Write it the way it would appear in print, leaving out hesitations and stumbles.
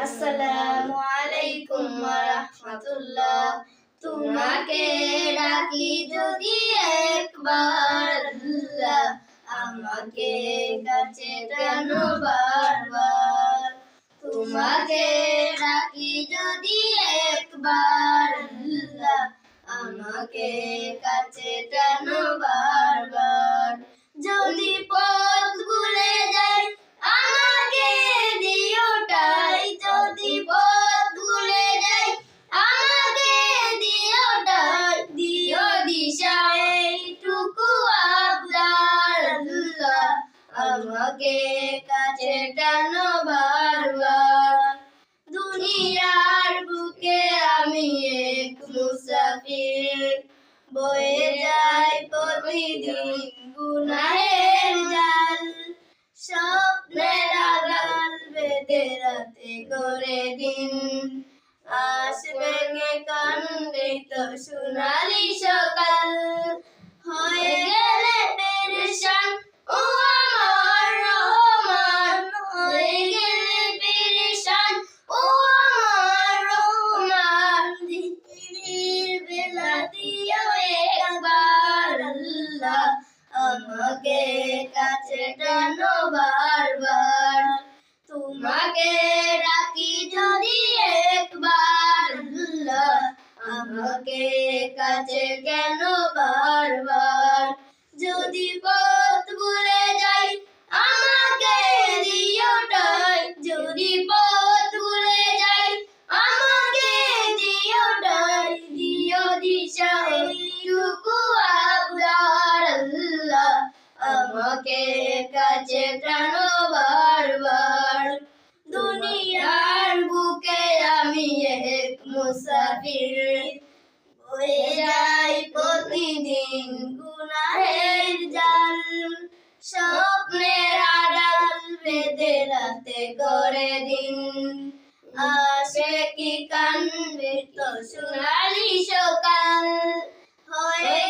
আসসালামু আলাইকুম ওয়া রাহমাতুল্লাহ। তোমাকে ডাকি যদি একবার আল্লাহ, আমাকে কাছে টানো বারবার। তোমাকে ডাকি যদি একবার আল্লাহ, আমাকে কাছে টানো বারবার। যদি পথ ভুলে যাই আমাকে দিও ঠাই, যদি পথ ভুলে যাই আমাকে দিও ঠাই, দিও দিশা এইটুকু আবদার আল্লাহ, আমাকে কাছে টানো বারবার। দুনিয়ার বুকে আমি এক মুসাফির, বয়ে যাই প্রতিদিন গুনাহের জাল। স্বপ্নের আড়াল বেঁধে রাতে করে দিন, আসবে কে কান্দে তো সোনালি সকাল। হয়ে গেলে পেরেশান ও আমার রহমান, হয়ে গেলে পেরেশান ও আমার রহমান। জিকিরের বেলা দিও একবার আল্লাহ, আমাকে কাছে টানো বারবার। তোমাকে ডাকি যদি একবার আল্লাহ, আমাকে কাছে কেন বারবার। যদি পথ ভুলে যাই আমাকে দিও ঠাই, যদি পথ ভুলে যাই আমাকে দিও ঠাই, দিও দিশা এইটুকু আবদার আল্লাহ, আমাকে কাছে টানো বারবার। দুনিয়ার বুকে আমি এক মুসাফির, বয়ে যাই প্রতিদিন গুনাহের জাল। স্বপ্নের আড়াল বেঁধে রাতে করে দিন, আসে কি কানবে তো সোনালি সকাল। হয়ে